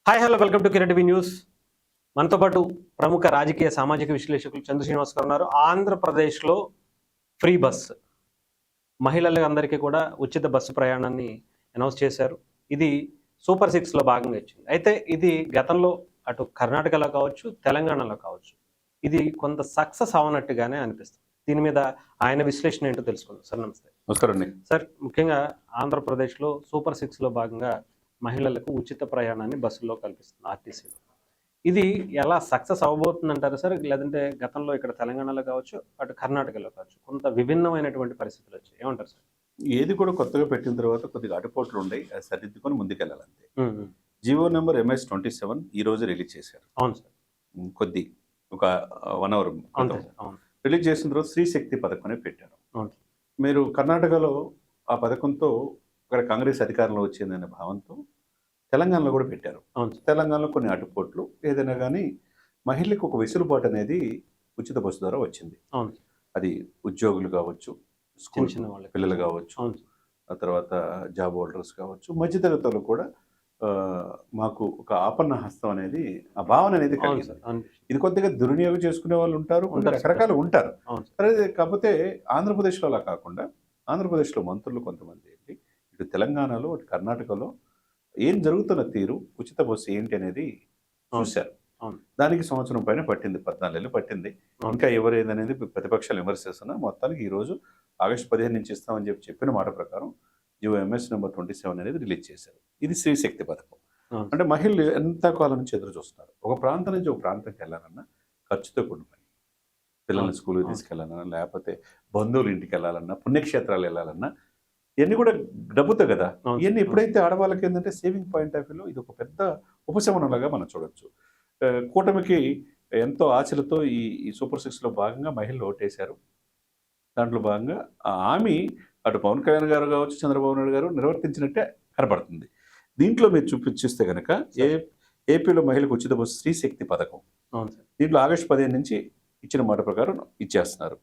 Hi hello welcome to Kiran TV news. మనతో పాటు ప్రముఖ రాజకీయ సామాజిక విశ్లేషకులు చంద్ర శ్రీనివాస్ గారు ఉన్నారు. ఆంధ్రప్రదేశ్లో ఫ్రీ బస్ మహిళలందరికీ కూడా ఉచిత బస్సు ప్రయాణాన్ని అనౌన్స్ చేశారు. ఇది సూపర్ 6లో భాగంగా ఇచ్చింది. అయితే ఇది గతంలో అటు కర్ణాటకలో కావచ్చు, తెలంగాణలో కావచ్చు, ఇది కొంత సక్సెస్ అవనట్టుగానే అనిపిస్తుంది. దీని మీద ఆయన విశ్లేషణ ఏంటో తెలుసుకుందాం. సార్ నమస్తే. నమస్కారం అండి. సార్, ముఖ్యంగా ఆంధ్రప్రదేశ్లో సూపర్ 6లో భాగంగా మహిళలకు ఉచిత ప్రయాణాన్ని బస్సుల్లో కల్పిస్తుంది ఆర్టీసీలో. ఇది ఎలా సక్సెస్ అవ్వబోతుంది అంటారు సార్? లేదంటే గతంలో ఇక్కడ తెలంగాణలో కావచ్చు, అటు కర్ణాటకలో కావచ్చు, కొంత విభిన్నమైనటువంటి పరిస్థితులు వచ్చాయి, ఏమంటారు సార్? ఏది కూడా కొత్తగా పెట్టిన తర్వాత కొద్దిగా అటుపోట్లు ఉన్నాయి, అది సరిదిద్దుకొని ముందుకెళ్ళాలంతే. జియో నెంబర్ MS-27 ఈ రోజు రిలీజ్ చేశారు. అవును సార్. ఒక 1 అవర్ రిలీజ్ చేసిన తర్వాత స్త్రీ శక్తి పథకం అని పెట్టారు. మీరు కర్ణాటకలో ఆ పథకంతో ఇక్కడ కాంగ్రెస్ అధికారంలో వచ్చిందనే భావంతో తెలంగాణలో కూడా పెట్టారు. తెలంగాణలో కొన్ని అటుపోట్లు ఏదైనా కానీ మహిళలకు ఒక వెసులుబాటు అనేది ఉచిత బస్సు ద్వారా వచ్చింది. అది ఉద్యోగులు కావచ్చు, స్కూల్ పిల్లలు కావచ్చు, ఆ తర్వాత జాబ్ హోల్డర్స్ కావచ్చు, మధ్యతరగతులు కూడా మాకు ఒక ఆపన్న హస్తం అనేది, ఆ భావన అనేది కలిగింది. ఇది కొద్దిగా దుర్వినియోగం చేసుకునే వాళ్ళు ఉంటారు, రకరకాలు ఉంటారు. కాకపోతే ఆంధ్రప్రదేశ్లో అలా కాకుండా, ఆంధ్రప్రదేశ్లో మంత్రులు కొంతమంది వెళ్ళి ఇటు తెలంగాణలో అటు కర్ణాటకలో ఏం జరుగుతున్న తీరు, ఉచిత బస్సు ఏంటి అనేది చూశారు. దానికి సంవత్సరం పైన పట్టింది, 14 ఏళ్ళు పట్టింది. ఇంకా ఎవరేదనేది ప్రతిపక్షాలు విమర్శిస్తున్నా మొత్తానికి ఈరోజు ఆగస్టు 15 నుంచి ఇస్తామని చెప్పిన మాట ప్రకారం జియో MS-27 అనేది రిలీజ్ చేశారు. ఇది స్త్రీ శక్తి పథకం. అంటే మహిళలు ఎంతకాలం నుంచి ఎదురు చూస్తున్నారు. ఒక ప్రాంతం నుంచి ఒక ప్రాంతంకి వెళ్ళాలన్నా ఖర్చుతో కూడిన పని. పిల్లల్ని స్కూల్కి తీసుకెళ్ళాలన్నా, లేకపోతే బంధువులు ఇంటికి వెళ్ళాలన్నా, పుణ్యక్షేత్రాలు వెళ్ళాలన్నా ఇవన్నీ కూడా డబ్బుతో కదా. ఇవన్నీ ఎప్పుడైతే ఆడవాళ్ళకి ఏంటంటే సేవింగ్ పాయింట్ ఆఫ్ వ్యూలో ఇది ఒక పెద్ద ఉపశమనంలాగా మనం చూడొచ్చు. కూటమికి ఎంతో ఆశలతో ఈ సూపర్ 6లో భాగంగా మహిళలు ఓటేశారు. దాంట్లో భాగంగా ఆ హామీ అటు పవన్ కళ్యాణ్ గారు కావచ్చు, చంద్రబాబు నాయుడు గారు నిర్వర్తించినట్టే కనపడుతుంది. దీంట్లో మీరు చూస్తే కనుక ఏపీలో మహిళలకు ఉచిత బస్సు స్త్రీ శక్తి పథకం, దీంట్లో ఆగస్టు 15 నుంచి ఇచ్చిన మాట ప్రకారం ఇచ్చేస్తున్నారు.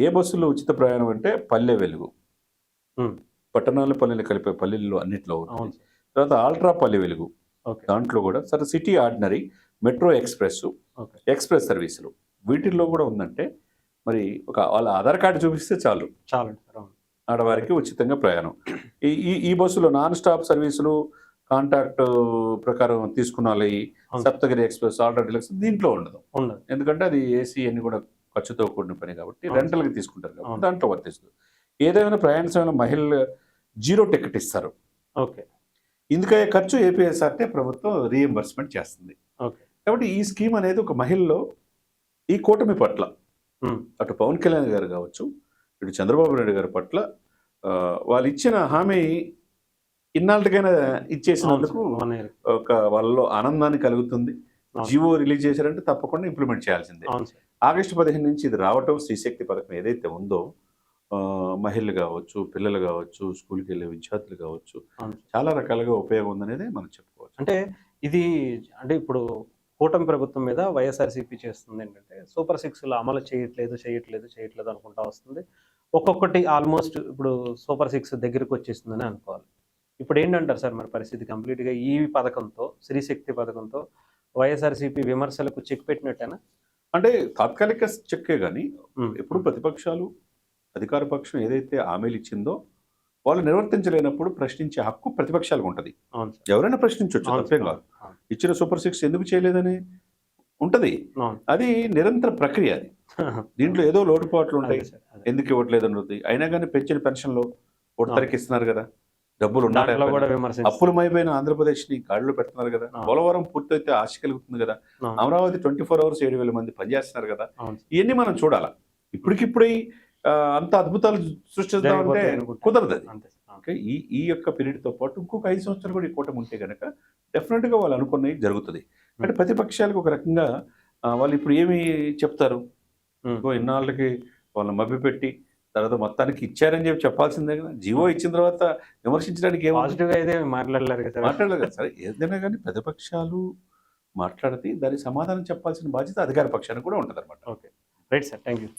ఏ బస్సులో ఉచిత ప్రయాణం అంటే పల్లె వెలుగు, పట్టణాలు పల్లెలు కలిపే పల్లెల్లో అన్నింటిలో ఉంటుంది. తర్వాత ఆల్ట్రా పల్లె వెలుగు, దాంట్లో కూడా సరే సిటీ ఆర్డినరీ, మెట్రో ఎక్స్ప్రెస్ సర్వీసులు వీటిల్లో కూడా ఉందంటే మరి ఒక వాళ్ళ ఆధార్ కార్డు చూపిస్తే చాలు ఆడవారికి ఉచితంగా ప్రయాణం. ఈ బస్సులో నాన్ స్టాప్ సర్వీసులు కాంటాక్ట్ ప్రకారం తీసుకున్న సప్తగిరి ఎక్స్ప్రెస్, ఆల్ట్రా డీలక్స్ దీంట్లో ఉండదు. ఎందుకంటే అది ఏసీ అన్ని కూడా ఖర్చుతో కూడిన పని కాబట్టి రెంటల్కి తీసుకుంటారు కాబట్టి దాంట్లో వర్తిస్తుంది. ఏదైనా ప్రయాణ సమయంలో మహిళలు 0 టికెట్ ఇస్తారు. ఇందుకయ్యే ఖర్చు ఏపీఎస్ఆర్టీ ప్రభుత్వం రీఎంబర్స్మెంట్ చేస్తుంది. కాబట్టి ఈ స్కీమ్ అనేది ఒక మహిళలో ఈ కూటమి పట్ల అటు పవన్ కళ్యాణ్ గారు కావచ్చు, ఇటు చంద్రబాబు నాయుడు గారి పట్ల వాళ్ళు ఇచ్చిన హామీ ఇన్నాళ్ళకైనా ఇచ్చేసినందుకు ఒక వాళ్ళలో ఆనందాన్ని కలుగుతుంది. జియో రిలీజ్ చేశారంటే తప్పకుండా ఇంప్లిమెంట్ చేయాల్సిందే. ఆగస్టు 15 నుంచి ఇది రావటం, శ్రీశక్తి పథకం ఏదైతే ఉందో మహిళలు కావచ్చు, పిల్లలు కావచ్చు, స్కూల్కి వెళ్ళే విద్యార్థులు కావచ్చు, చాలా రకాలుగా ఉపయోగం ఉందనేది మనం చెప్పుకోవచ్చు. అంటే ఇప్పుడు కూటమి ప్రభుత్వం మీద వైఎస్ఆర్సీపీ చేస్తుంది ఏంటంటే సూపర్ 6లో అమలు చేయట్లేదు అనుకుంటా వస్తుంది. ఒక్కొక్కటి ఆల్మోస్ట్ ఇప్పుడు సూపర్ 6 దగ్గరికి వచ్చేస్తుందని అనుకోవాలి. ఇప్పుడు ఏంటంటారు సార్ మరి పరిస్థితి? కంప్లీట్గా ఈ పథకంతో, స్త్రీశక్తి పథకంతో వైఎస్ఆర్సీపీ విమర్శలకు చెక్ పెట్టినట్టేనా? అంటే తాత్కాలిక చెక్కే కానీ ఎప్పుడు ప్రతిపక్షాలు అధికార పక్షం ఏదైతే హామీలు ఇచ్చిందో వాళ్ళు నిర్వర్తించలేనప్పుడు ప్రశ్నించే హక్కు ప్రతిపక్షాలకు ఉంటుంది. ఎవరైనా ప్రశ్నించవచ్చు, తప్పేం కాదు. ఇచ్చిన సూపర్ 6 ఎందుకు చేయలేదని ఉంటుంది. అది నిరంతర ప్రక్రియ. అది దీంట్లో ఏదో లోటుపాట్లు ఉంటాయి, ఎందుకు ఇవ్వట్లేదు అన్నది. అయినా కానీ పెంచిన పెన్షన్లో ఒకటికి ఇస్తున్నారు కదా, డబ్బులు ఉన్నాయి, అప్పులమైపోయిన ఆంధ్రప్రదేశ్ని గాడిలో పెడుతున్నారు కదా. పోలవరం పూర్తయితే ఆశ కలుగుతుంది కదా. అమరావతి 24 అవర్స్ 7,000 మంది పనిచేస్తున్నారు కదా. ఇవన్నీ మనం చూడాలా. ఇప్పటికిప్పుడు అంత అద్భుతాలు సృష్టిస్తామంటే కుదరదు. అది ఈ యొక్క పీరియడ్తో పాటు ఇంకొక 5 సంవత్సరాలు కూడా ఈ కూటమి ఉంటే కనుక డెఫినెట్గా వాళ్ళు అనుకున్నవి జరుగుతుంది. అంటే ప్రతిపక్షాలకు ఒక రకంగా వాళ్ళు ఇప్పుడు ఏమి చెప్తారు, ఇన్నాళ్ళకి వాళ్ళని మభ్యపెట్టి తర్వాత మొత్తానికి ఇచ్చారని చెప్పాల్సిందే కదా. జియో ఇచ్చిన తర్వాత విమర్శించడానికి మాట్లాడలేదు కదా. సరే, ఏదైనా కానీ ప్రతిపక్షాలు మాట్లాడితే దానికి సమాధానం చెప్పాల్సిన బాధ్యత అధికార పక్షానికి కూడా ఉంటుంది అనమాట. Right sir, thank you.